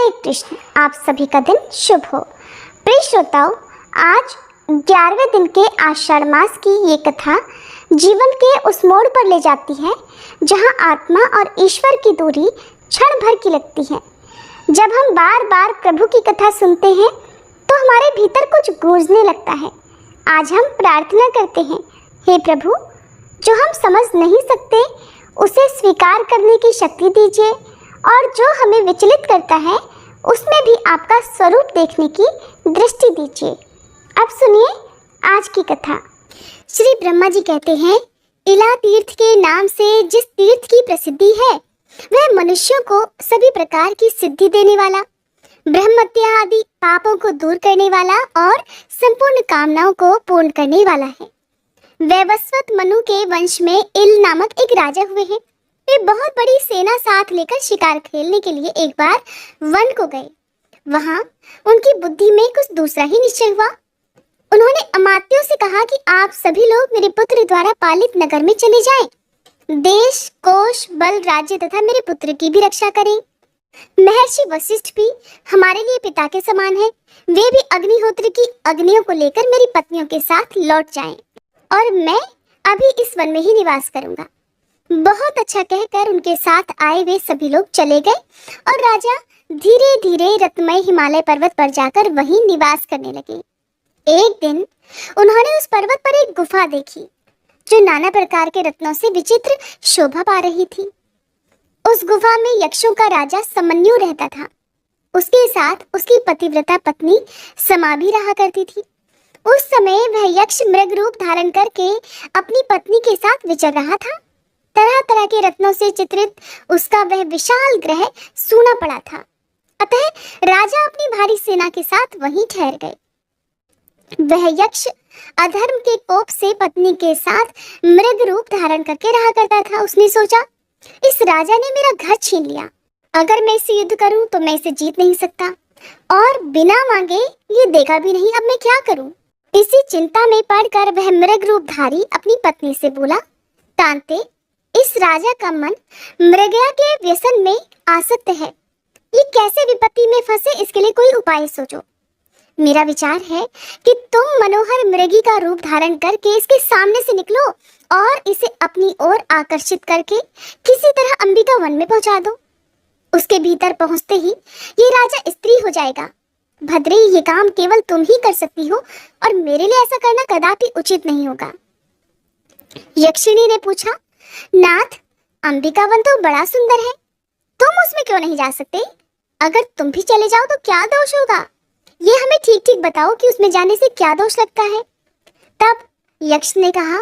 हरे कृष्ण। आप सभी का दिन शुभ हो। प्रिय श्रोताओं, आज 11वें दिन के आषाढ़ मास की ये कथा जीवन के उस मोड़ पर ले जाती है जहां आत्मा और ईश्वर की दूरी क्षण भर की लगती है। जब हम बार बार प्रभु की कथा सुनते हैं तो हमारे भीतर कुछ गूंजने लगता है। आज हम प्रार्थना करते हैं, हे प्रभु, जो हम समझ नहीं सकते उसे स्वीकार करने की शक्ति दीजिए, और जो हमें विचलित करता है उसमें भी आपका स्वरूप देखने की दृष्टि दीजिए। अब सुनिए आज की कथा। श्री ब्रह्मा जी कहते हैं, इला तीर्थ के नाम से जिस तीर्थ की प्रसिद्धि है वह मनुष्यों को सभी प्रकार की सिद्धि देने वाला, ब्रह्मत्या आदि पापों को दूर करने वाला और संपूर्ण कामनाओं को पूर्ण करने वाला है। वैवस्वत मनु के वंश में इल नामक एक राजा हुए हैं। वे बहुत बड़ी सेना साथ लेकर शिकार खेलने के लिए एक बार वन को गए। वहां उनकी बुद्धि में कुछ दूसरा ही निश्चय हुआ। उन्होंने अमात्यों से कहा कि आप सभी लोग मेरे पुत्र द्वारा पालित नगर में चले जाएं। देश, कोश, बल, राज्य तथा मेरे पुत्र की भी रक्षा करें। महर्षि वशिष्ठ भी हमारे लिए पिता के समान है। वे भी अग्निहोत्र की अग्नियों को लेकर मेरी पत्नियों के साथ लौट जाएं, और मैं अभी इस वन में ही निवास करूंगा। बहुत अच्छा कहकर उनके साथ आए वे सभी लोग चले गए, और राजा धीरे धीरे रत्नमय हिमालय पर्वत पर जाकर वहीं निवास करने लगे। एक दिन उन्होंने उस पर्वत पर एक गुफा देखी जो नाना प्रकार के रत्नों से विचित्र शोभा पा रही थी। उस गुफा में यक्षों का राजा समन्यु रहता था। उसके साथ उसकी पतिव्रता पत्नी समा भी रहा करती थी। उस समय वह यक्ष मृग रूप धारण करके अपनी पत्नी के साथ विचर रहा था। तरह तरह के रत्नों से चित्रित उसका वह विशाल ग्रह सूना पड़ा था। अतः राजा अपनी भारी सेना के साथ वहीं ठहर गए। वह यक्ष अधर्म के कोप से पत्नी के साथ मृग रूप धारण करके रहा करता था। उसने सोचा, इस राजा ने मेरा घर छीन लिया। अगर मैं इससे युद्ध करूं तो मैं इसे जीत नहीं सकता, और बिना मांगे ये देगा भी नहीं। अब मैं क्या करूं? इसी चिंता में पड़कर वह मृग रूपधारी अपनी पत्नी से बोला, कांते, इस राजा का मन मृगया के व्यसन में आसक्त है। ये कैसे विपत्ति में फंसे, इसके लिए कोई उपाय सोचो। मेरा विचार है कि तुम मनोहर मृगी का रूप धारण करके इसके सामने से निकलो और इसे अपनी ओर आकर्षित करके किसी तरह अंबिका वन में पहुंचा दो। उसके भीतर पहुंचते ही ये राजा स्त्री हो जाएगा। भद्रे, ये काम केवल तुम ही कर सकती हो, और मेरे लिए ऐसा करना कदापि उचित नहीं होगा। यक्षिणी ने पूछा, नाथ, अंबिका वन तो बड़ा सुंदर है, तुम उसमें क्यों नहीं जा सकते? अगर तुम भी चले जाओ तो क्या दोष होगा? ये हमें ठीक ठीक बताओ कि उसमें जाने से क्या दोष लगता है। तब यक्ष ने कहा,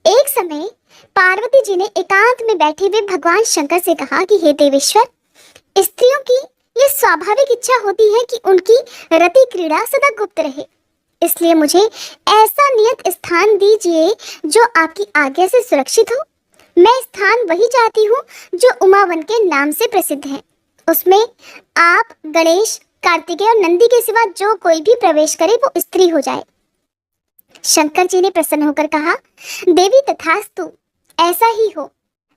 एक समय पार्वती जी ने एकांत में बैठे हुए भगवान शंकर से कहा कि हे देवेश्वर, स्त्रियों की ये स्वाभाविक इच्छा होती है कि उनकी रति क्रीड़ा सदा गुप्त रहे, इसलिए मुझे ऐसा नियत स्थान दीजिए जो आपकी आज्ञा से सुरक्षित हो। मैं स्थान वही चाहती हूँ जो उमावन के नाम से प्रसिद्ध है। उसमें आप, गणेश, कार्तिकेय और नंदी के सिवा जो कोई भी प्रवेश करे वो स्त्री हो जाए। शंकर जी ने प्रसन्न होकर कहा, देवी तथास्तु, ऐसा ही हो।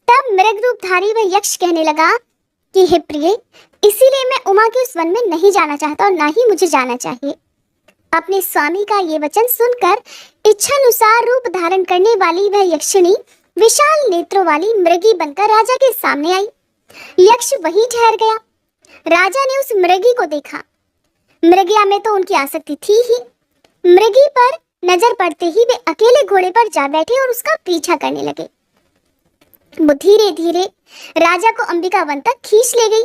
तब मृग रूपधारी वह यक्ष कहने लगा कि हे प्रिय, इसीलिए मैं उमा के उस वन में नहीं जाना चाहता, और ना ही मुझे जाना चाहिए। अपने स्वामी का ये वचन सुनकर इच्छानुसार रूप धारण करने वाली वह यक्षिणी विशाल नेत्रों वाली मृगी बनकर राजा के सामने आई। यक्ष वहीं ठहर गया। राजा ने उस मृगी को देखा। मृगया में तो उनकी आसक्ति थी ही। मृगी पर नजर पड़ते ही वे अकेले घोड़े पर जा बैठे और उसका पीछा करने लगे। वो धीरे धीरे राजा को अंबिका वन तक खींच ले गई।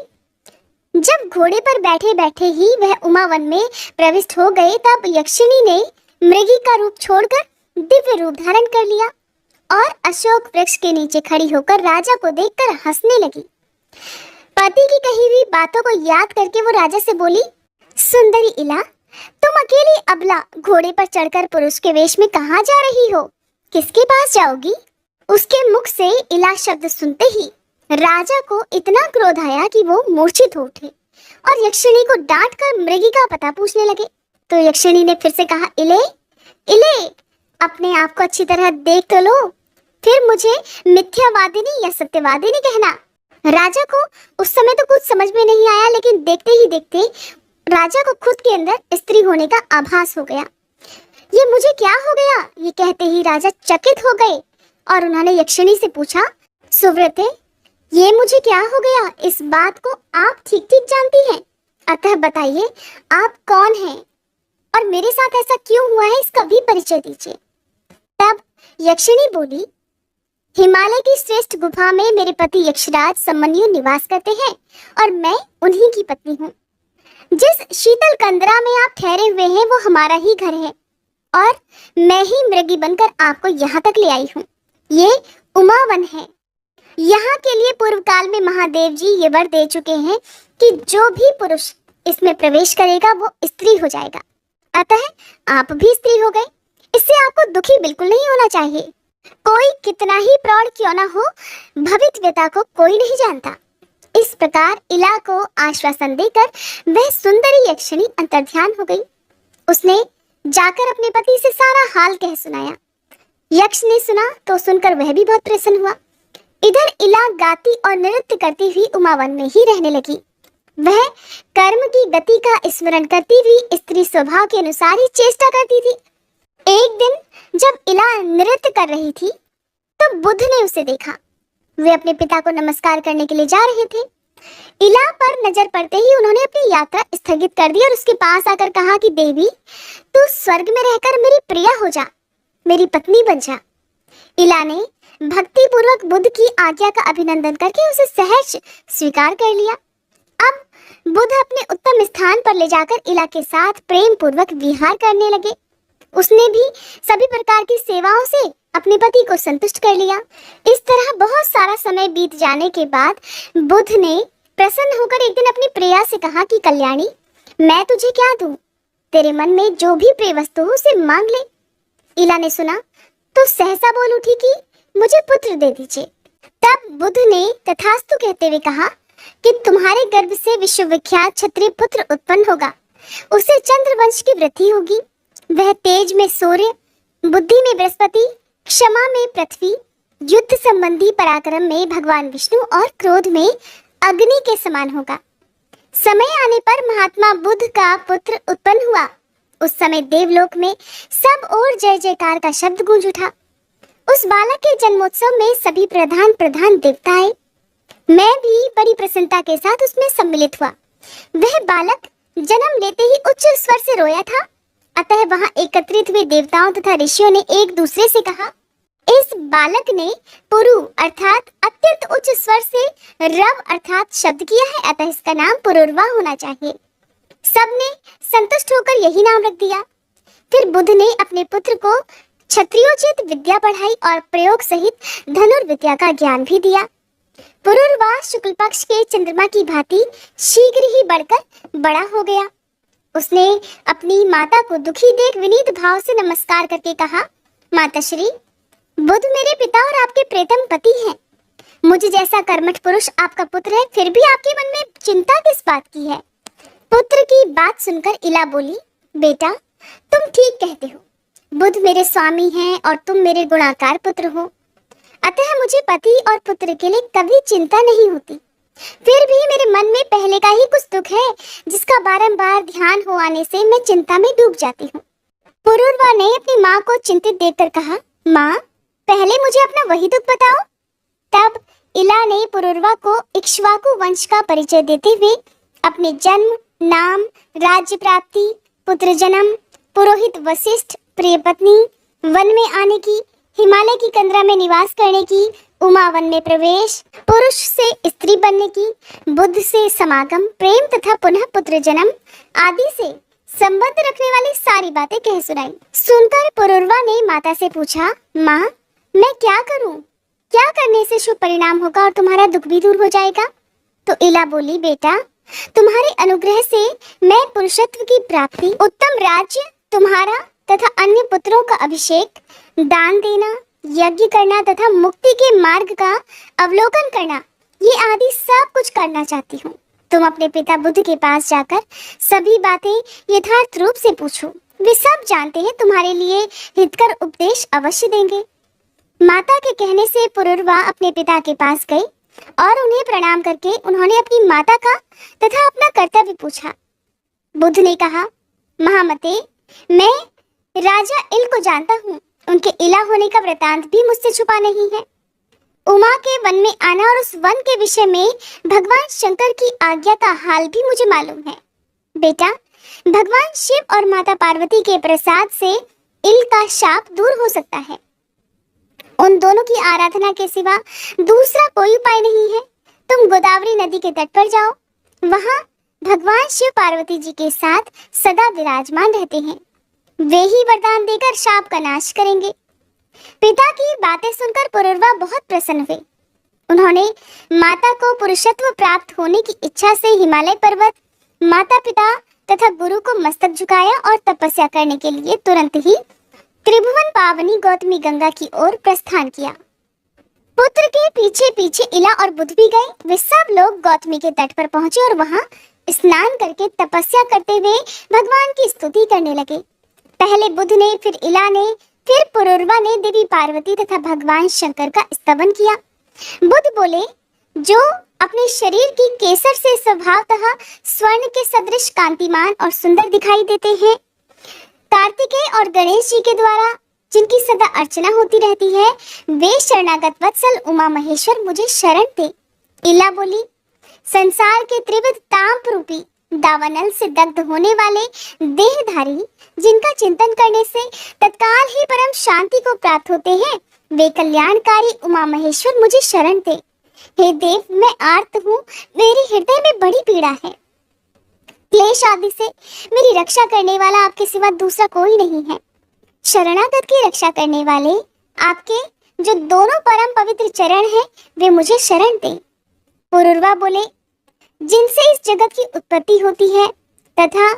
जब घोड़े पर बैठे बैठे ही वह उमावन में प्रविष्ट हो गए, तब यक्षिणी ने मृगी का रूप छोड़कर दिव्य रूप धारण कर लिया और अशोक वृक्ष के नीचे खड़ी होकर राजा को देखकर हंसने लगी। पति की कही हुई बातों को याद करके वो राजा से बोली, सुंदरी इला, तुम अकेली अबला घोड़े पर चढ़कर पुरुष के वेश में कहाँ जा रही हो? किसके पास जाओगी? उसके मुख से इला शब्द सुनते ही राजा को इतना क्रोध आया कि वो मूर्छित हो उठे और यक्षिणी को डांट कर मृगी का पता पूछने लगे। तो यक्षिणी ने फिर से कहा, इले, इले, अपने आप को अच्छी तरह देख तो लो, फिर मुझे मिथ्यावादिनी या सत्यवादिनी कहना। राजा को उस समय तो कुछ समझ में नहीं आया, लेकिन देखते ही देखते राजा को खुद के अंदर स्त्री होने का आभास हो गया। ये मुझे क्या हो गया, ये कहते ही राजा चकित हो गए और उन्होंने यक्षिणी से पूछा, सुव्रते, ये मुझे क्या हो गया, इस बात को आप ठीक ठीक जानती हैं, अतः बताइए आप कौन हैं और मेरे साथ ऐसा क्यों हुआ है, इसका भी परिचय दीजिए। तब यक्षिणी बोली, हिमालय की श्रेष्ठ गुफा में मेरे पति यक्षराज समन्यु निवास करते हैं और मैं उन्हीं की पत्नी हूँ। जिस शीतल कंदरा में आप ठहरे हुए हैं वो हमारा ही घर है और मैं ही मृगी बनकर आपको यहाँ तक ले आई हूँ। ये उमावन है। यहाँ के लिए पूर्व काल में महादेव जी ये वर दे चुके हैं कि जो भी पुरुष इसमें प्रवेश करेगा वो स्त्री हो जाएगा। अतः आप भी स्त्री हो गए, इससे आपको दुखी बिल्कुल नहीं होना चाहिए। कोई कितना ही प्रौढ़ क्यों ना हो, भविष्यता को कोई नहीं जानता। इस प्रकार इला को आश्वासन देकर वह सुंदरी यक्षिणी अंतर्ध्यान हो गई। उसने जाकर अपने पति से सारा हाल कह सुनाया। यक्ष ने सुना तो सुनकर वह भी बहुत प्रसन्न हुआ। इधर इला गाती और नृत्य करती हुई उमावन में ही रहने लगी। वह कर्म की गति का स्मरण करती हुई स्त्री स्वभाव के अनुसार ही चेष्टा करती थी। एक दिन जब इला नृत्य कर रही थी तो बुध ने उसे देखा। वे अपने पिता को नमस्कार करने के लिए जा रहे थे। इला पर नजर पड़ते ही उन्होंने अपनी यात्रा स्थगित कर दी और उसके पास आकर कहा कि देवी, तू स्वर्ग में रहकर मेरी प्रिया हो जा, मेरी पत्नी बन जा। इला ने भक्ति पूर्वक बुध की आज्ञा का अभिनंदन करके उसे सहज स्वीकार कर लिया। अब बुध अपने उत्तम स्थान पर ले जाकर इला के साथ प्रेम पूर्वक विहार करने लगे। उसने भी सभी प्रकार की सेवाओं से अपने पति को संतुष्ट कर लिया। इस तरह बहुत सारा समय बीत जाने के बाद बुध ने प्रसन्न होकर एक दिन अपनी प्रिया से कहा कि कल्याणी, मैं तुझे क्या दूं? तेरे मन में जो भी प्रिय वस्तु हो उसे मांग ले। इला ने सुना तो सहसा बोल उठी कि मुझे पुत्र दे दीजिए। तब बुध ने तथास्तु कहते हुए कहा कि तुम्हारे गर्भ से विश्वविख्यात क्षत्रिय पुत्र उत्पन्न होगा। उसे चंद्रवंश की वृद्धि होगी। वह तेज में सूर्य, बुद्धि में बृहस्पति, क्षमा में पृथ्वी, युद्ध संबंधी पराक्रम में भगवान विष्णु और क्रोध में अग्नि के समान होगा। समय आने पर महात्मा बुद्ध का पुत्र उत्पन्न हुआ। उस समय देवलोक में सब ओर जय जयकार का शब्द गूंज उठा। उस बालक के जन्मोत्सव में सभी प्रधान देवता आए। मैं भी बड़ी प्रसन्नता के साथ उसमें सम्मिलित हुआ। वह बालक जन्म लेते ही उच्च स्वर से रोया था। अतः वहां एकत्रित हुए देवताओं तथा ऋषियों ने एक दूसरे से कहा, इस बालक ने पुरु अर्थात अत्यंत उच्च स्वर से रव अर्थात शब्द किया है, अतः इसका नाम पुरुरवा होना चाहिए। सबने संतुष्ट होकर यही नाम रख दिया। फिर बुध ने अपने पुत्र को क्षत्रियोचित विद्या पढ़ाई और प्रयोग सहित धनुर्विद्या का ज्ञान भी दिया। पुरुरवा शुक्ल पक्ष के चंद्रमा की भांति शीघ्र ही बढ़कर बड़ा हो गया। उसने अपनी माता को दुखी देख विनीत भाव से नमस्कार करके कहा, माताश्री, बुध मेरे पिता और आपके प्रीतम पति हैं। मुझ जैसा कर्मठ पुरुष आपका पुत्र है, फिर भी आपके मन में चिंता किस बात की है? पुत्र की बात सुनकर इला बोली, बेटा, तुम ठीक कहते हो। बुध मेरे स्वामी हैं और तुम मेरे गुणाकार पुत्र हो। अतः मुझे पति और पुत्र के लिए कभी चिंता नहीं होती। फिर भी मेरे मन में पहले का ही कुछ दुख है, जिसका बारंबार ध्यान हो आने से मैं चिंता में डूब जाती हूँ। पुरुरवा ने अपनी माँ को चिंतित देखकर कहा, माँ, पहले मुझे अपना वही दुख बताओ। तब इला ने पुरुरवा को इक्ष्वाकु वंश का परिचय देते हुए अपने जन्म, नाम, राज्य प्राप्ति, पुत्र जन्म, पुरोहित वशिष्ठ, प्रिय पत्नी, वन में आने की, हिमालय की कंदरा में निवास करने की, उमावन में प्रवेश, पुरुष से स्त्री बनने की, बुद्ध से समागम, प्रेम तथा पुनः पुत्र जन्म आदि से संबंध रखने वाली सारी बातें कह सुनाई। सुनकर पुरुरवा ने माता से पूछा, माँ, मैं क्या करूं? क्या करने से शुभ परिणाम होगा और तुम्हारा दुख भी दूर हो जाएगा? तो इला बोली, बेटा, तुम्हारे अनुग्रह से मैं पुरुषत्व की प्राप्ति, उत्तम राज्य, तुम्हारा तथा अन्य पुत्रों का अभिषेक, दान देना, यज्ञ करना तथा मुक्ति के मार्ग का अवलोकन करना, ये आदि सब कुछ करना चाहती हूँ। तुम अपने पिता बुद्ध के पास जाकर सभी बातें यथार्थ रूप से पूछो। वे सब जानते हैं, तुम्हारे लिए हितकर उपदेश अवश्य देंगे। माता के कहने से पुरुरवा अपने पिता के पास गई और उन्हें प्रणाम करके उन्होंने अपनी माता का तथा अपना कर्तव्य पूछा। बुद्ध ने कहा, महामते, मैं राजा इल को जानता हूँ। उनके इला होने का वृतांत भी मुझसे छुपा नहीं है। उमा के वन में आना और उस वन के विषय में भगवान शंकर की आज्ञा का हाल भी मुझे मालूम है। बेटा, भगवान शिव और माता पार्वती के प्रसाद से इल का शाप दूर हो सकता है। उन दोनों की आराधना के सिवा दूसरा कोई उपाय नहीं है। तुम गोदावरी नदी के तट पर जाओ, वहां भगवान शिव पार्वती जी के साथ सदा विराजमान रहते हैं। वे ही वरदान देकर शाप का नाश करेंगे। पिता की बातें सुनकर पुरुरवा बहुत प्रसन्न हुए। उन्होंने माता को पुरुषत्व प्राप्त होने की इच्छा से हिमालय पर्वत, माता पिता तथा गुरु को मस्तक झुकाया और तपस्या करने के लिए तुरंत ही त्रिभुवन पावनी गौतमी गंगा की ओर प्रस्थान किया। पुत्र के पीछे पीछे इला और बुद्ध भी गए। वे सब लोग गौतमी के तट पर पहुंचे और वहां स्नान करके तपस्या करते हुए भगवान की स्तुति करने लगे। पहले बुद्ध ने, फिर इला ने, फिर पुरुरवा ने देवी पार्वती तथा भगवान शंकर का स्तवन किया। बुद्ध बोले, जो अपने शरीर की केसर से स्वभावतः स्वर्ण के सदृश कांतिमान और सुंदर दिखाई देते हैं, कार्तिकेय और गणेश जी के द्वारा जिनकी सदा अर्चना होती रहती है, वे शरणागत वत्सल उमा महेश्वर मुझे शरण दे। इला बोली, संसार के त्रिविध ताप रूपी दावानल से दग्ध होने वाले देहधारी, जिनका चिंतन करने से तत्काल ही परम शांति को प्राप्त होते हैं, वे कल्याणकारी उमा महेश्वर मुझे शरण दे। हे देव, मैं आर्त हूँ, मेरे हृदय में बड़ी पीड़ा है। क्लेश आदि से मेरी रक्षा करने वाला आपके सिवा दूसरा कोई नहीं है। शरणागत की रक्षा करने वाले आपके जो दोनों परम पवित्र चरण हैं, वे मुझे शरण दें। पुरुरवा बोले, जिनसे इस जगत की उत्पत्ति होती है तथा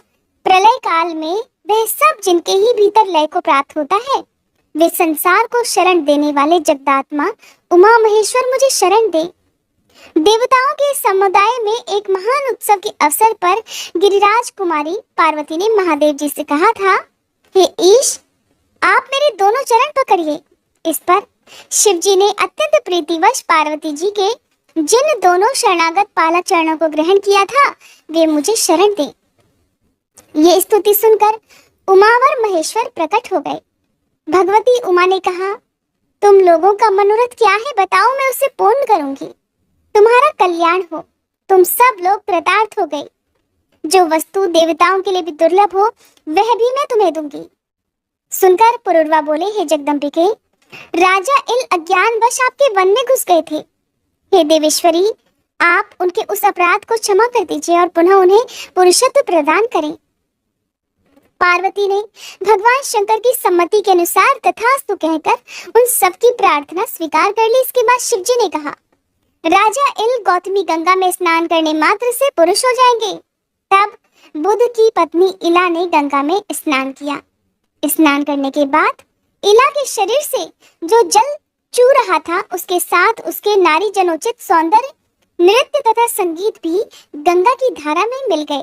प्रलय काल में वह सब जिनके ही भीतर लय को प्राप्त होता है, वे संसार को शरण देने वाले जगदात्मा उमा महेश्वर मुझे शरण दे। देवताओं के समुदाय में एक महान उत्सव के अवसर पर गिरिराज कुमारी पार्वती ने महादेव जी से कहा था, हे ईश, आप मेरे दोनों चरण पकड़िए। इस पर शिव जी ने अत्यंत प्रीतिवश पार्वती जी के जिन दोनों शरणागत पालक चरणों को ग्रहण किया था, वे मुझे शरण दे। ये स्तुति सुनकर उमावर महेश्वर प्रकट हो गए। भगवती उमा ने कहा, तुम लोगों का मनोरथ क्या है बताओ, मैं उसे पूर्ण करूंगी। तुम्हारा कल्याण हो, तुम सब लोग कृतार्थ हो गए। जो वस्तु देवताओं के लिए भी दुर्लभ हो, वह भी मैं तुम्हें दूंगी। सुनकर पुरुरवा बोले, हे जगदम्बिके, राजा इल अज्ञानवश आपके वन में घुस गए थे। हे देवेश्वरी, आप उनके उस अपराध को क्षमा कर दीजिए और पुनः उन्हें पुरुषत्व प्रदान करें। पार्वती ने भगवान शंकर की सम्मति के अनुसार तथास्तु कहकर उन सबकी प्रार्थना स्वीकार कर ली। इसके बाद शिव जी ने कहा, राजा इल गौतमी गंगा में स्नान करने मात्र से पुरुष हो जाएंगे। तब बुद्ध की पत्नी इला ने गंगा में स्नान किया। स्नान करने के बाद इला के शरीर से जो जल चू रहा था, उसके साथ उसके नारी जनोचित सौंदर्य, नृत्य तथा संगीत भी गंगा की धारा में मिल गए।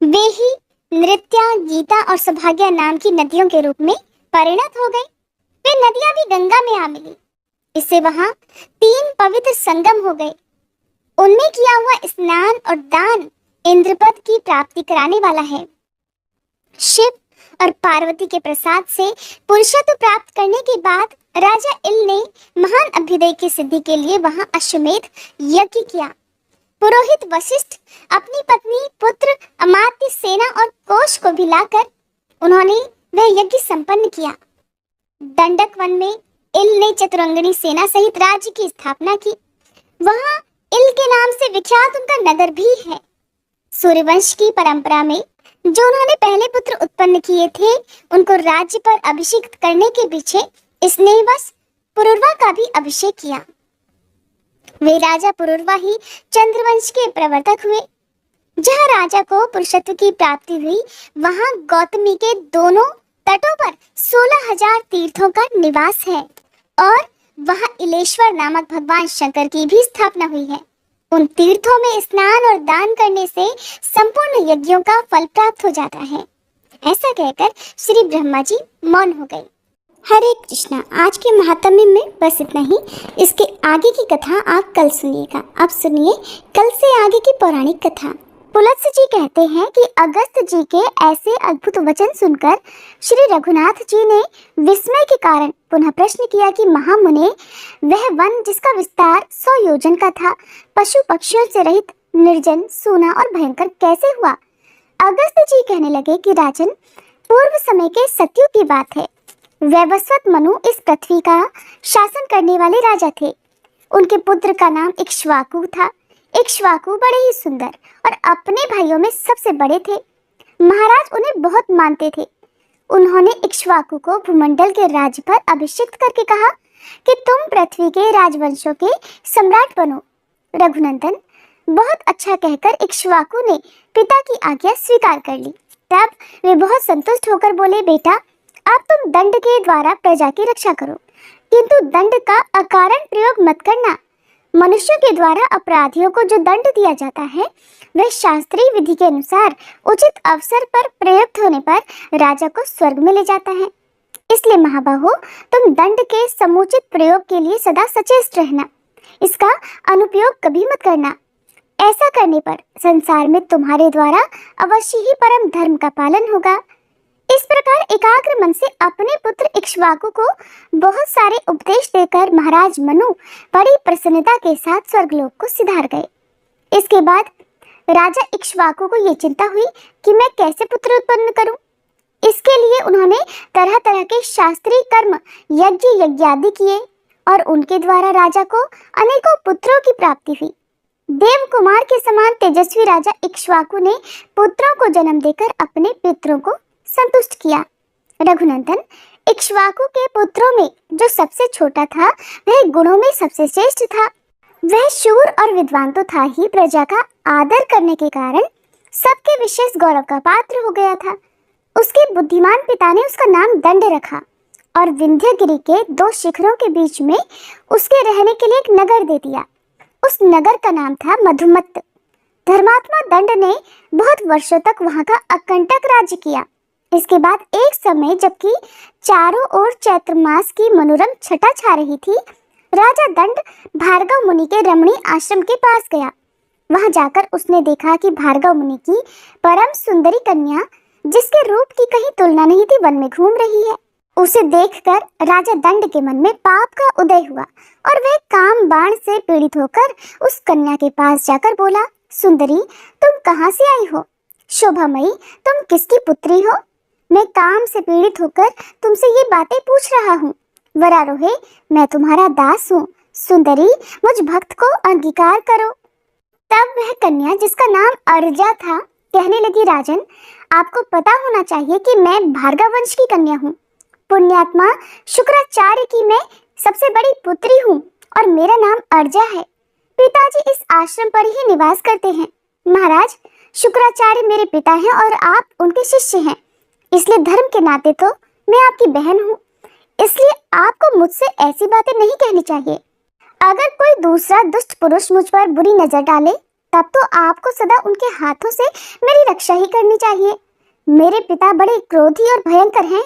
वे ही नृत्या, गीता और सौभाग्य नाम की नदियों के रूप में परिणत हो गई। वे नदियां भी गंगा में आ मिली। इससे वहां 3 पवित्र संगम हो गए। उनमें किया हुआ स्नान और दान इंद्रपद की प्राप्ति कराने वाला है। शिव और पार्वती के प्रसाद से पुरुषत्व प्राप्त करने के बाद राजा इल ने महान अभ्युदय की सिद्धि के लिए वहां अश्वमेध यज्ञ किया। पुरोहित वशिष्ठ अपनी पत्नी, पुत्र, अमात्य, सेना और कोष को भी लाकर उन्होंने वह यज्ञ संपन्न किया। दंडक वन में इल ने चतुरंगिणी सेना सहित राज्य की स्थापना की। वहां इल के नाम से विख्यात उनका नगर भी है। सूर्यवंश की परंपरा में जो उन्होंने पहले पुत्र उत्पन्न किए थे, उनको राज्य पर अभिषेक करने के पीछे स्नेहवश पुरुरवा का भी अभिषेक किया। वे राजा पुरुरवा ही चंद्रवंश के प्रवर्तक हुए। जहाँ राजा को पुरुषत्व की प्राप्ति हुई, वहां गौतमी के दोनों तटों पर 16,000 तीर्थों का निवास है और वहां इलेश्वर नामक भगवान शंकर की भी स्थापना हुई है। उन तीर्थों में स्नान और दान करने से संपूर्ण यज्ञों का फल प्राप्त हो जाता है। ऐसा कहकर श्री ब्रह्मा जी मौन हो गए। हरे कृष्णा। आज के महात्म्य में बस इतना ही। इसके आगे की कथा आप कल सुनिएगा। अब सुनिए कल से आगे की पौराणिक कथा। पुलत्स्य जी कहते हैं कि अगस्त जी के ऐसे अद्भुत वचन सुनकर श्री रघुनाथ जी ने विस्मय के कारण पुनः प्रश्न किया कि महामुने, वह वन जिसका विस्तार 100 योजन का था, पशु पक्षियों से रहित, निर्जन, सूना और भयंकर कैसे हुआ? अगस्त जी कहने लगे कि राजन, पूर्व समय के सतयुग की बात है। वैवस्वत मनु इस पृथ्वी का शासन करने वाले राजा थे। उनके पुत्र का नाम इक्ष्वाकु था। इक्ष्वाकु बड़े ही सुंदर और अपने भाइयों में सबसे बड़े थे। महाराज उन्हें बहुत मानते थे। उन्होंने इक्ष्वाकु को भूमंडल के राज्य पर अभिषिक्त करके कहा कि तुम पृथ्वी के राजवंशों के सम्राट बनो। रघुनंदन बहुत अच्छा कहकर इक्ष्वाकु ने पिता की आज्ञा स्वीकार कर ली। तब वे बहुत संतुष्ट होकर बोले, बेटा, अब तुम दंड के द्वारा प्रजा की रक्षा करो, किंतु दंड का अकारण प्रयोग मत करना। मनुष्यों के द्वारा अपराधियों को जो दंड दिया जाता है, वह शास्त्रीय विधि के अनुसार उचित अवसर पर प्रयुक्त होने पर राजा को स्वर्ग में ले जाता है। इसलिए महाबाहो, तुम दंड के समुचित प्रयोग के लिए सदा सचेत रहना। इसका अनुपयोग कभी मत करना। ऐसा करने पर संसार में तुम्हारे द्वारा अवश्य ही परम धर्म का पालन होगा। इस प्रकार एकाग्र मन से अपने पुत्र इक्ष्वाकु को बहुत सारे उपदेश देकर महाराज मनु बड़ी प्रसन्नता के साथ स्वर्गलोक को सिधार गए। इसके बाद राजा इक्ष्वाकु को ये चिंता हुई कि मैं कैसे पुत्र उत्पन्न करूं। इसके लिए उन्होंने तरह तरह के शास्त्रीय कर्म यज्ञ यज्ञादि किए और उनके द्वारा राजा को अनेकों पुत्रों की प्राप्ति हुई। देव कुमार के समान तेजस्वी राजा इक्ष्वाकु ने पुत्रों को जन्म देकर अपने पितरों को संतुष्ट किया। रघुनंदन, इक्ष्वाकु के पुत्रों में जो सबसे छोटा था, वह गुणों में सबसे श्रेष्ठ था। वह शूर और विद्वान तो था ही, प्रजा का आदर करने के कारण सबके विशेष गौरव का पात्र हो गया था। उसके बुद्धिमान पिता ने उसका नाम दंड रखा और विंध्यगिरि के 2 शिखरों के बीच में उसके रहने के लिए एक नगर दे दिया। उस नगर का नाम था मधुमत्त। धर्मात्मा दंड ने बहुत वर्षों तक वहां का अकंटक राज्य किया। इसके बाद एक समय जबकि चारों ओर चैत्र मास की मनोरम छटा छा रही थी, राजा दंड भार्गव मुनि के रमणीय आश्रम के पास गया। वहां जाकर उसने देखा कि भार्गव मुनि की परम सुंदरी कन्या, जिसके रूप की कहीं तुलना नहीं थी, वन में घूम रही है। उसे देखकर राजा दंड के मन में पाप का उदय हुआ और वह काम बाण से पीड़ित होकर उस कन्या के पास जाकर बोला, सुंदरी, तुम कहाँ से आई हो? शोभामयी, तुम किसकी पुत्री हो? मैं काम से पीड़ित होकर तुमसे ये बातें पूछ रहा हूँ। वरारोहे, मैं तुम्हारा दास हूँ। सुंदरी, मुझ भक्त को अंगीकार करो। तब वह कन्या, जिसका नाम अर्जा था, कहने लगी, राजन, आपको पता होना चाहिए कि मैं भार्गव वंश की कन्या हूँ। पुण्यात्मा शुक्राचार्य की मैं सबसे बड़ी पुत्री हूँ और मेरा नाम अर्जा है। पिताजी इस आश्रम पर ही निवास करते हैं। महाराज, शुक्राचार्य मेरे पिता हैं और आप उनके शिष्य हैं, इसलिए धर्म के नाते तो मैं आपकी बहन हूँ। इसलिए आपको मुझसे ऐसी बातें नहीं कहनी चाहिए। अगर कोई दूसरा दुष्ट पुरुष मुझ पर बुरी नजर डाले, तब तो आपको सदा उनके हाथों से मेरी रक्षा ही करनी चाहिए। मेरे पिता बड़े क्रोधी और भयंकर हैं।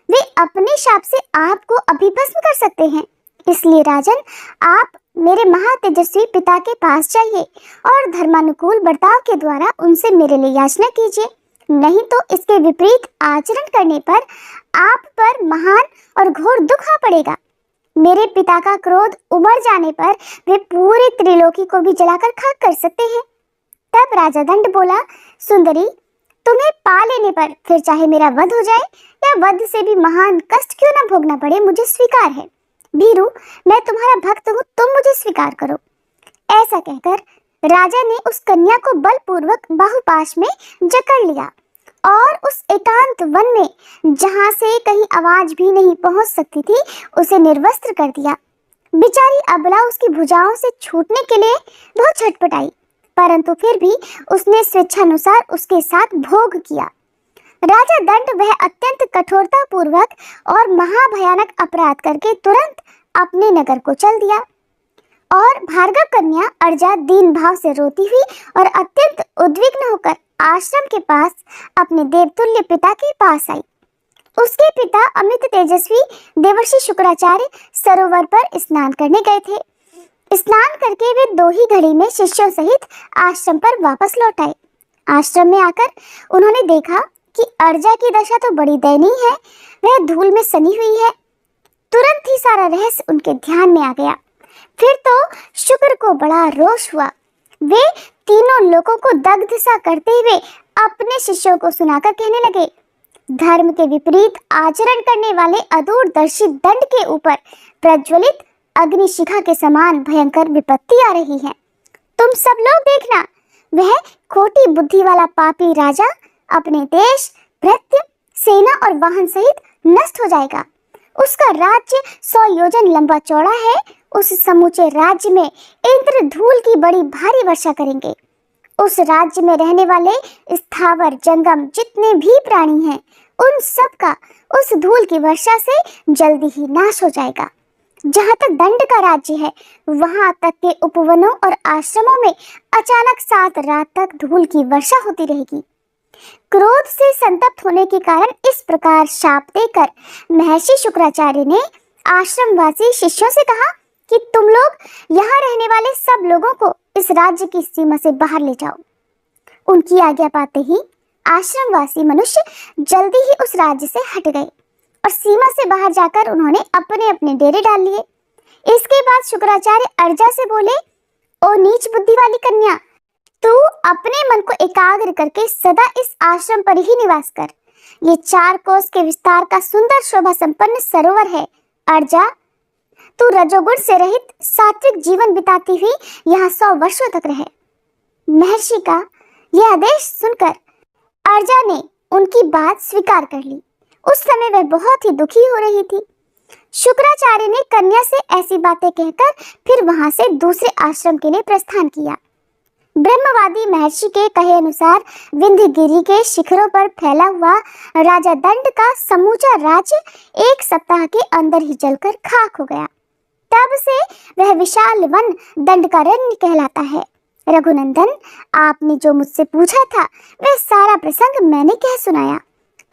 वे अपने शाप से आपको अभिभस्म कर सकते हैं। इसलिए राजन, आप मेरे महातेजस्वी पिता के पास जाइए और धर्मानुकूल बर्ताव के द्वारा उनसे मेरे लिए याचना कीजिए। नहीं तो इसके विपरीत आचरण करने पर आप पर महान और घोर दुख आ पड़ेगा। मेरे पिता का क्रोध उमड़ जाने पर वे पूरे त्रिलोकी को भी जलाकर खाक कर सकते हैं। तब राजा दंड बोला, सुंदरी, तुम्हें पा लेने पर फिर चाहे मेरा वध हो जाए या वध से भी महान कष्ट क्यों न भोगना पड़े, मुझे स्वीकार है। भीरू, मैं तुम्हारा भक्त हूँ, तुम मुझे स्वीकार करो। ऐसा कहकर राजा ने उस कन्या को बलपूर्वक बाहुपाश में जकड़ लिया और उस एकांत वन में, जहां से कहीं आवाज भी नहीं पहुंच सकती थी, उसे निर्वस्त्र कर दिया। बेचारी अबला उसकी भुजाओं से छूटने के लिए बहुत छटपटाई, परंतु फिर भी उसने स्वेच्छानुसार उसके साथ भोग किया। राजा दंड वह अत्यंत कठोरता पूर्वक और महाभयानक अपराध करके तुरंत अपने नगर को चल दिया और भार्गव कन्या अर्जा दीन भाव से रोती हुई और अत्यंत उद्विग्न होकर आश्रम के पास अपने देवतुल्य पिता के पास आई। उसके पिता अमित तेजस्वी देवर्षि शुक्राचार्य सरोवर पर स्नान करने गए थे। स्नान करके वे 2 ही घड़ी में शिष्यों सहित आश्रम पर वापस लौट आए। आश्रम में आकर उन्होंने देखा कि अर्जा की दशा तो बड़ी दयनीय है, वह धूल में सनी हुई है। तुरंत ही सारा रहस्य उनके ध्यान में आ गया। फिर तो शुक्र को बड़ा रोष हुआ। वे तीनों लोगों को दग्ध सा करते हुए अपने शिष्यों को सुनाकर कहने लगे, धर्म के विपरीत आचरण करने वाले अदूरदर्शी दंड के ऊपर प्रज्वलित अग्निशिखा के समान भयंकर विपत्ति आ रही है। तुम सब लोग देखना, वह खोटी बुद्धि वाला पापी राजा अपने देश, भृत्य, सेना और वाहन सहित नष्ट हो जाएगा। उसका राज्य 100 योजन लंबा चौड़ा है। उस समूचे राज्य में इंद्र धूल की बड़ी भारी वर्षा करेंगे। उस राज्य में रहने वाले स्थावर जंगम जितने भी प्राणी हैं, उन सब का उस धूल की वर्षा से जल्दी ही नाश हो जाएगा। जहाँ तक दंड का राज्य है, वहां तक के उपवनों और आश्रमों में अचानक 7 रात तक धूल की वर्षा होती रहेगी। क्रोध से संतप्त होने के कारण इस प्रकार शाप देकर महर्षि शुक्राचार्य ने आश्रमवासी शिष्यों से कहा कि तुम लोग यहाँ रहने वाले सब लोगों को इस राज्य की सीमा से बाहर ले जाओ। उनकी आज्ञा पाते ही आश्रमवासी मनुष्य जल्दी ही उस राज्य से हट गए और सीमा से बाहर जाकर उन्होंने अपने अपने डेरे डाल लिए। इसके बाद शुक्राचार्य अर्जा से बोले, ओ नीच बुद्धि वाली कन्या, तू अपने मन को एकाग्र करके सदा इस आश्रम पर ही निवास कर। ये 4 कोस के विस्तार का सुंदर शोभा संपन्न सरोवर है। अर्जा, तू रजोगुण से रहित सात्विक जीवन बिताती हुई यहाँ 100 वर्षों तक रहे। महर्षि का यह आदेश सुनकर अर्जा ने उनकी बात स्वीकार कर ली। उस समय वह बहुत ही दुखी हो रही थी। शुक्राचार्य ने कन्या से ऐसी बातें कहकर फिर वहां से दूसरे आश्रम के लिए प्रस्थान किया। ब्रह्मवादी महर्षि के कहे अनुसार विंध्यगिरि के शिखरों पर फैला हुआ राजा दंड का समूचा राज्य 1 सप्ताह के अंदर ही जलकर खाक हो गया। तब से वह विशाल वन दंडकारण्य कहलाता है। रघुनंदन, आपने जो मुझसे पूछा था वह सारा प्रसंग मैंने कह सुनाया।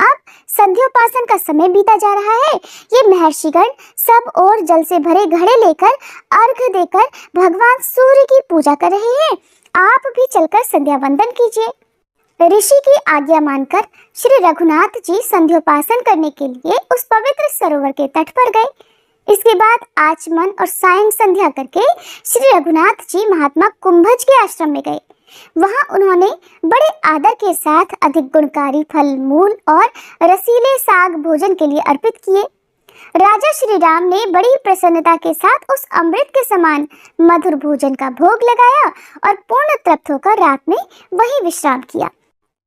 अब संध्योपासन का समय बीता जा रहा है। ये महर्षिगण सब और जल से भरे घड़े लेकर अर्घ देकर भगवान सूर्य की पूजा कर रहे हैं। आप भी चलकर संध्या वंदन कीजिए। ऋषि की आज्ञा मानकर श्री रघुनाथ जी संध्योपासन करने के लिए उस पवित्र सरोवर के तट पर गए। इसके बाद आचमन और सायं संध्या करके श्री रघुनाथ जी महात्मा कुंभज के आश्रम में गए। वहां उन्होंने बड़े आदर के साथ अधिक गुणकारी फल मूल और रसीले साग भोजन के लिए अर्पित किए। राजा श्री राम ने बड़ी प्रसन्नता के साथ उस अमृत के समान मधुर भोजन का भोग लगाया और पूर्ण तृप्त होकर रात में वहीं विश्राम किया।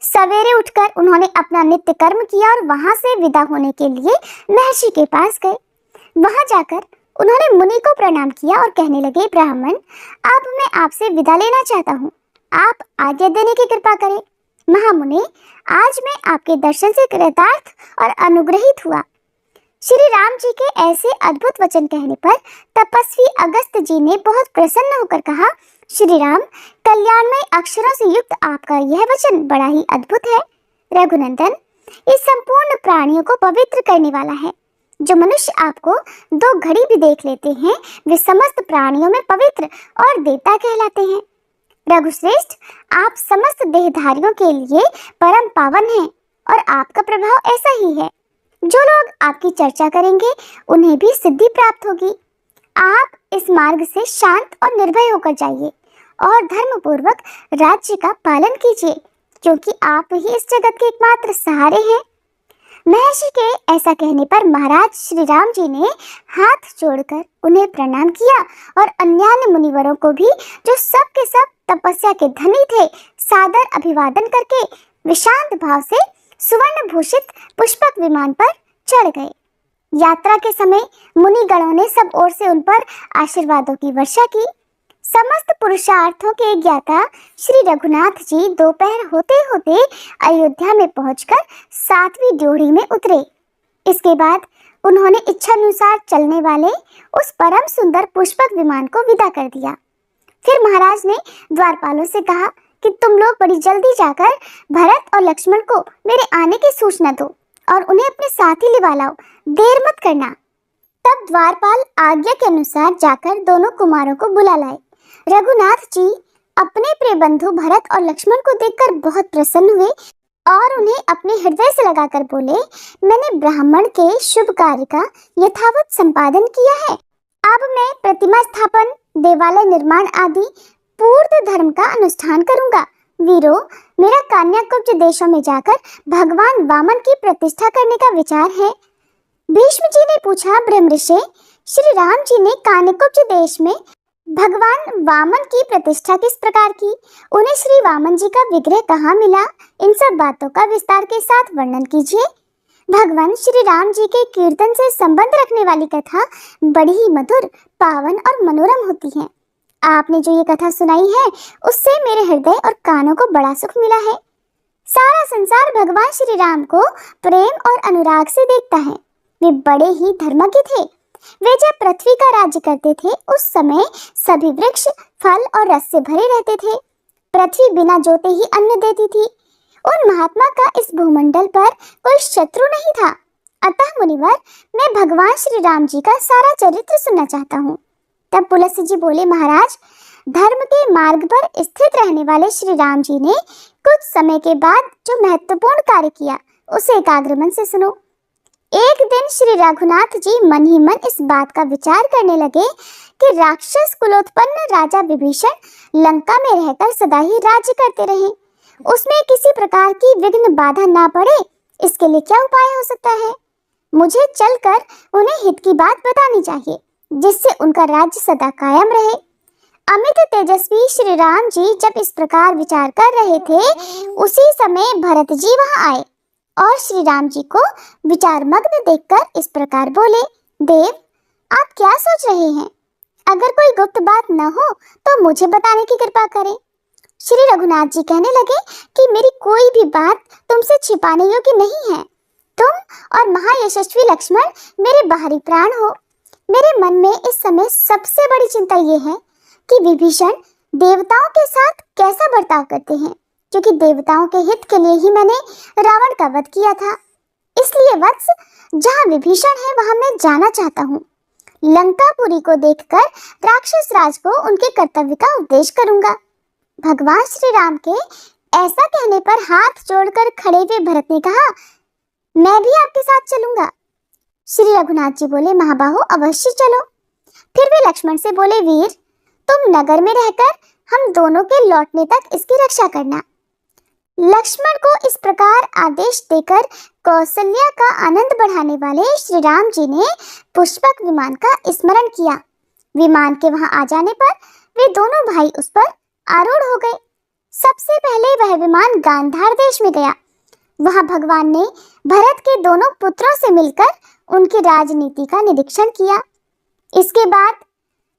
सवेरे उठकर उन्होंने अपना नित्य कर्म किया और वहां से विदा होने के लिए महर्षि के पास गए। वहां जाकर उन्होंने मुनि को प्रणाम किया और कहने लगे, ब्राह्मण, अब मैं आपसे विदा लेना चाहता हूँ, आप आज्ञा देने की कृपा करें। महामुनि, आज मैं आपके दर्शन से कृतार्थ और अनुग्रहित हुआ। श्री राम जी के ऐसे अद्भुत वचन कहने पर तपस्वी अगस्त्य जी ने बहुत प्रसन्न होकर कहा, श्री राम, कल्याणमय अक्षरों से युक्त आपका यह वचन बड़ा ही अद्भुत है। रघुनंदन, इस संपूर्ण प्राणियों को पवित्र करने वाला है। जो मनुष्य आपको 2 घड़ी भी देख लेते हैं, वे समस्त प्राणियों में पवित्र और देवता कहलाते हैं। रघुश्रेष्ठ, आप समस्त देहधारियों के लिए परम पावन हैं और आपका प्रभाव ऐसा ही है। जो लोग आपकी चर्चा करेंगे उन्हें भी सिद्धि प्राप्त होगी। आप इस मार्ग से शांत और निर्भय होकर जाइए और धर्म पूर्वक राज्य का पालन कीजिए, क्योंकि आप ही इस जगत के एकमात्र सहारे हैं। महर्षि के ऐसा कहने पर महाराज श्री राम जी ने हाथ जोड़कर उन्हें प्रणाम किया और अन्यान्य मुनिवरों को भी, जो सब के सब तपस्या के धनी थे, सादर अभिवादन करके विशांत भाव से सुवर्ण भूषित पुष्पक विमान पर चढ़ गए। यात्रा के समय मुनिगणों ने सब ओर से उन पर आशीर्वादों की वर्षा की। समस्त पुरुषार्थों के ज्ञाता श्री रघुनाथ जी दोपहर होते होते अयोध्या में पहुंचकर 7वीं ड्योढ़ी में उतरे। इसके बाद उन्होंने इच्छानुसार चलने वाले उस परम सुंदर पुष्पक विमान को विदा कर दिया। फिर महाराज ने द्वारपालों से कहा कि तुम लोग बड़ी जल्दी जाकर भरत और लक्ष्मण को मेरे आने की सूचना दो और उन्हें अपने साथ ही लिवा लाओ, देर मत करना। तब द्वारपाल आज्ञा के अनुसार जाकर दोनों कुमारों को बुला लाए। रघुनाथ जी अपने प्रिय बंधु भरत और लक्ष्मण को देखकर बहुत प्रसन्न हुए और उन्हें अपने हृदय से लगाकर बोले, मैंने ब्राह्मण के शुभ कार्य का यथावत संपादन किया है। अब मैं प्रतिमा स्थापन, देवालय निर्माण आदि पूर्ण धर्म का अनुष्ठान करूंगा। वीरों, मेरा कान्याकुब्ज देशों में जाकर भगवान वामन की प्रतिष्ठा करने का विचार है। भीष्म जी ने पूछा, ब्रह्मऋषि, श्री राम जी ने कान्याकुब्ज देश में भगवान वामन की प्रतिष्ठा किस प्रकार की? उन्हें श्री वामन जी का विग्रह कहाँ मिला? इन सब बातों का विस्तार के साथ वर्णन कीजिए। भगवान श्री राम जी के कीर्तन से संबंध रखने वाली कथा बड़ी ही मधुर, पावन और मनोरम होती है। आपने जो ये कथा सुनाई है उससे मेरे हृदय और कानों को बड़ा सुख मिला है। सारा संसार भगवान श्री राम को प्रेम और अनुराग से देखता है। वे बड़े ही धर्मज्ञ थे। वे जब पृथ्वी का राज्य करते थे उस समय सभी वृक्ष फल और रस से भरे रहते थे। पृथ्वी बिना जोते ही अन्न देती थी। उन महात्मा का इस भूमंडल पर कोई शत्रु नहीं था। अतः मुनिवर, मैं भगवान श्री राम जी का सारा चरित्र सुनना चाहता हूँ। तब पुलस्त्य जी बोले, महाराज, धर्म के मार्ग पर स्थित रहने वाले श्री राम जी ने कुछ समय के बाद जो महत्वपूर्ण कार्य किया उसे एकाग्र मन से सुनो। एक दिन श्री रघुनाथ जी मन ही मन इस बात का विचार करने लगे कि राक्षस कुलोत्पन्न राजा विभीषण लंका में रहकर सदा ही राज्य करते रहे, उसमें किसी प्रकार की विघ्न बाधा ना पड़े, इसके लिए क्या उपाय हो सकता है? मुझे चलकर उन्हें हित की बात बतानी चाहिए, जिससे उनका राज्य सदा कायम रहे। अमित तेजस्वी श्री राम जी जब इस प्रकार विचार कर रहे थे, उसी समय भरत जी वहां आए और श्री राम जी को विचार मग्न देखकर इस प्रकार बोले, देव, आप क्या सोच रहे हैं? अगर कोई गुप्त बात न हो तो मुझे बताने की कृपा करें। श्री रघुनाथ जी कहने लगे कि मेरी कोई भी बात तुमसे छिपाने योग्य नहीं है। तुम और महायशस्वी लक्ष्मण मेरे बाहरी प्राण हो। मेरे मन में इस समय सबसे बड़ी चिंता ये है कि विभीषण देवताओं के साथ कैसा बर्ताव करते हैं, क्योंकि देवताओं के हित के लिए ही मैंने रावण का वध किया था। इसलिए वत्स, जहाँ विभीषण है वहां मैं जाना चाहता हूँ। लंकापुरी को देखकर राक्षस राज को उनके कर्तव्य का उपदेश करूंगा। भगवान श्री राम के ऐसा कहने पर हाथ जोड़कर खड़े हुए भरत ने कहा, मैं भी आपके साथ चलूंगा। श्री रघुनाथ जी बोले, महाबाहो, अवश्य चलो। फिर वे लक्ष्मण से बोले, वीर, तुम नगर में रहकर हम दोनों के लौटने तक इसकी रक्षा करना। लक्ष्मण को इस प्रकार आदेश देकर कौशल्या का आनंद बढ़ाने वाले श्री राम जी ने पुष्पक विमान का स्मरण किया। विमान के वहां आ जाने पर वे दोनों भाई उस पर आरूढ़ हो गए। सबसे पहले वह विमान गांधार देश में गया। वहां भगवान ने भरत के दोनों पुत्रों से मिलकर उनकी राजनीति का निरीक्षण किया। इसके बाद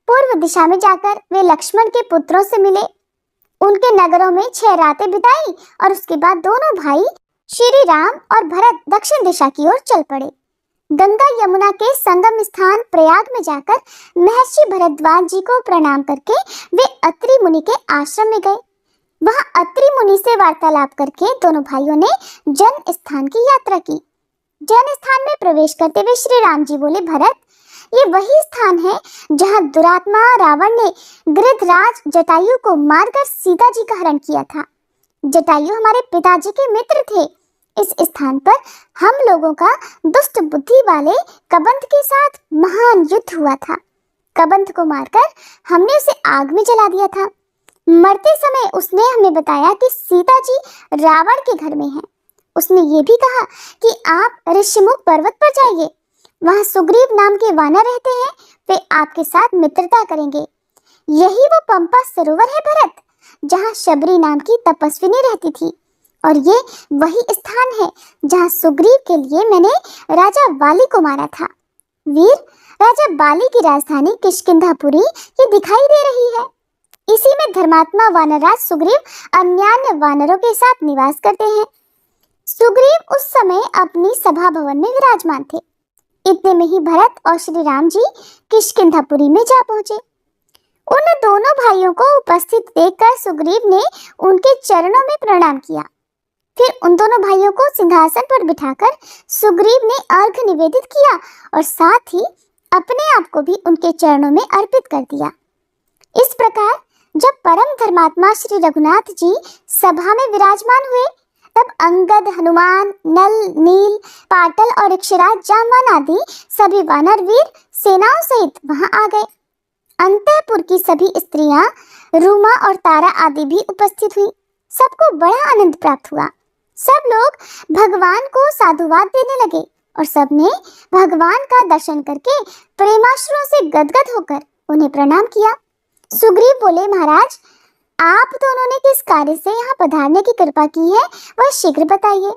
पूर्व दिशा में जाकर वे लक्ष्मण के पुत्रों से मिले। उनके नगरों में 6 रातें बिताई और उसके बाद दोनों भाई श्री राम और भरत दक्षिण दिशा की ओर चल पड़े। गंगा यमुना के संगम स्थान प्रयाग में जाकर महर्षि भरद्वाज जी को प्रणाम करके वे अत्रि मुनि के आश्रम में गए। वहां अत्रि मुनि से वार्तालाप करके दोनों भाइयों ने जन स्थान की यात्रा की। जन स्थान में प्रवेश करते हुए श्री राम जी बोले, भरत, ये वही स्थान है जहां दुरात्मा रावण ने गृधराज जटायु को मारकर सीता जी का हरण किया था। जटायु हमारे पिताजी के मित्र थे। इस स्थान पर हम लोगों का दुष्ट बुद्धि वाले कबंध के साथ महान युद्ध हुआ था। कबंध को मारकर हमने उसे आग में जला दिया था। मरते समय उसने हमें बताया कि सीता जी रावण के घर में हैं। उसने ये भी कहा कि आप ऋषिमुख पर्वत पर जाइए, वहां सुग्रीव नाम के वानर रहते हैं, वे आपके साथ मित्रता करेंगे। यही वो पंपा सरोवर है भरत, जहां शबरी नाम की तपस्विनी रहती थी, और ये वही स्थान है जहां सुग्रीव के लिए मैंने राजा बाली को मारा था। वीर, राजा बाली की राजधानी किष्किंधापुरी ये दिखाई दे रही है। इसी में धर्मात्मा वानरराज सुग्रीव अन्यान्य वानरों के साथ निवास करते हैं। सुग्रीव उस समय अपनी सभा भवन में विराजमान थे। इतने में ही भरत और श्री राम जी किष्किंधापुरी में जा पहुंचे। उन दोनों भाइयों को उपस्थित देखकर सुग्रीव ने उनके चरणों में प्रणाम किया। फिर उन दोनों भाइयों को सिंहासन पर बिठाकर सुग्रीव ने अर्घ निवेदित किया और साथ ही अपने आप को भी उनके चरणों में अर्पित कर दिया। इस प्रकार जब परम धर्मात्मा श्री रघुनाथ जी सभा में विराजमान हुए, तब अंगद, हनुमान, नल, नील, पाटल और अक्षराज, जामवान आदि सभी वानर वीर सेनाओं सहित वहां आ गए। अंतःपुर की सभी स्त्रियां, रूमा और तारा आदि भी उपस्थित हुई। सबको बड़ा आनंद प्राप्त हुआ। सब लोग भगवान को साधुवाद देने लगे और सबने भगवान का दर्शन करके प्रेमाश्रुओं से गदगद होकर उन्हें प्रणाम किया। सुग्रीव बोले, महाराज, आप दोनों ने किस कार्य से यहाँ पधारने की कृपा की है, वह शीघ्र बताइए।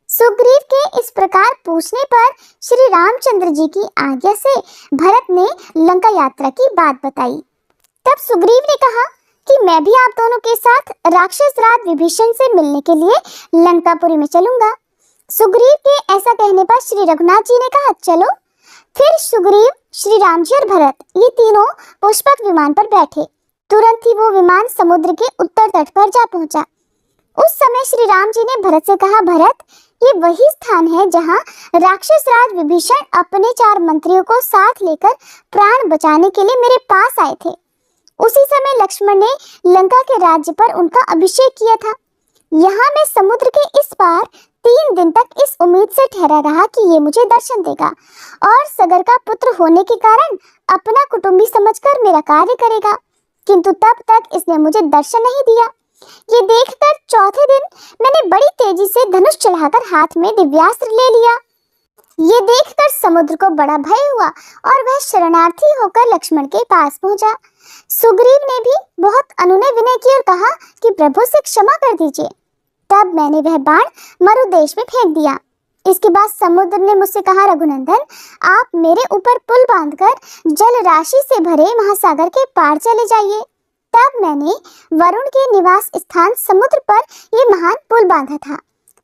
सुग्रीव के इस प्रकार पूछने पर श्री रामचंद्र जी की आज्ञा से भरत ने लंका यात्रा की बात बताई। तब सुग्रीव ने कहा कि मैं भी आप दोनों के साथ राक्षस राज विभीषण से मिलने के लिए लंकापुरी में चलूंगा। सुग्रीव के ऐसा कहने पर श्री रघुनाथ जी ने कहा, चलो। फिर सुग्रीव, श्री राम जी और भरत ये तीनों पुष्पक विमान पर बैठे। तुरंत ही वो विमान समुद्र के उत्तर तट पर जा पहुंचा। उस समय श्री राम जी ने भरत से कहा, भरत, ये वही स्थान है जहां राक्षस राज विभीषण अपने 4 मंत्रियों को साथ लेकर प्राण बचाने के लिए मेरे पास आए थे। उसी समय लक्ष्मण ने लंका के राज्य पर उनका अभिषेक किया था। यहाँ मैं समुद्र के इस पार 3 दिन तक इस उम्मीद से ठहरा रहा कि ये मुझे दर्शन देगा और सगर का पुत्र होने के कारण अपना कुटुंबी समझकर मेरा कार्य करेगा, किंतु तब तक इसने मुझे दर्शन नहीं दिया। ये देखकर चौथे दिन मैंने बड़ी तेजी से धनुष चढ़ाकर हाथ में दिव्यास्त्र ले लिया। ये देखकर समुद्र को बड़ा भय हुआ और वह शरणार्थी होकर लक्ष्मण के पास पहुंचा। सुग्रीव ने भी बहुत अनुनय विनय किया और कहा कि प्रभु से क्षमा कर दीजिए। तब मैंने वह बाण मरुदेश में फेंक दिया। इसके बाद समुद्र ने मुझसे कहा, रघुनंदन, आप मेरे ऊपर पुल बांधकर जल राशि से भरे महासागर के पार चले जाइए। तब मैंने वरुण के निवास स्थान समुद्र पर ये महान पुल बांधा था।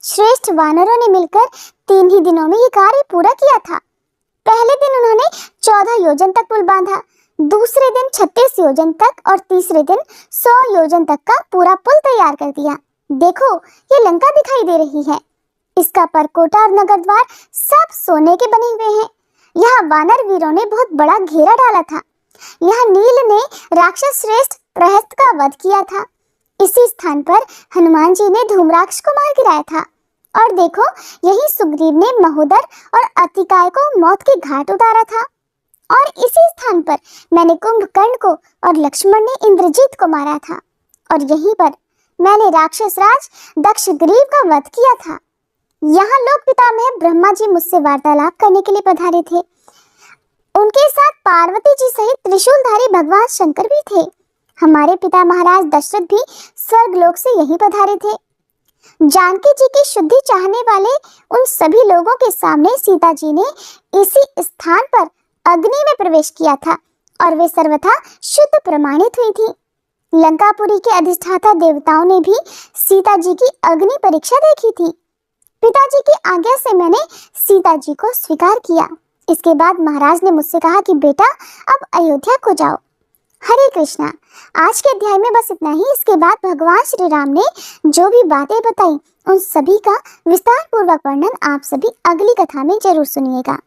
श्रेष्ठ वानरों ने मिलकर 3 ही दिनों में ये कार्य पूरा किया था। पहले दिन उन्होंने 14 योजन तक पुल बांधा, दूसरे दिन 36 योजन तक और तीसरे दिन 100 योजन तक का पूरा पुल तैयार कर दिया। देखो, ये लंका दिखाई दे रही है। इसका परकोटा और नगर द्वार सब सोने के बने हुए हैं। यहाँ वानर वीरों ने बहुत बड़ा घेरा डाला था। यहाँ नील ने राक्षस श्रेष्ठ प्रहस्त का वध किया था। इसी स्थान पर हनुमान जी ने धूम्राक्ष को मार गिराया था। और देखो, यही सुग्रीव ने महोदर और अतिकाय को मौत के घाट उतारा था। और इसी स्थान पर मैंने कुंभकर्ण को और लक्ष्मण ने इंद्रजीत को मारा था। और यहीं पर मैंने राक्षस राज दक्षग्रीव का वध किया था। यहाँ लोक पितामह ब्रह्मा जी मुझसे वार्तालाप करने के लिए पधारे थे। उनके साथ पार्वती जी सहित त्रिशूलधारी भगवान शंकर भी थे। हमारे पिता महाराज दशरथ भी स्वर्गलोक से यहीं पधारे थे। जानकी जी की शुद्धि चाहने वाले उन सभी लोगों के सामने सीता जी ने इसी स्थान पर अग्नि में प्रवेश किया था और वे सर्वथा शुद्ध प्रमाणित हुई थी। लंकापुरी के अधिष्ठाता देवताओं ने भी सीता जी की अग्नि परीक्षा देखी थी। पिताजी की आज्ञा से मैंने सीता जी को स्वीकार किया। इसके बाद महाराज ने मुझसे कहा कि बेटा, अब अयोध्या को जाओ। हरे कृष्णा। आज के अध्याय में बस इतना ही। इसके बाद भगवान श्री राम ने जो भी बातें बताई, उन सभी का विस्तार पूर्वक वर्णन आप सभी अगली कथा में जरूर सुनिएगा।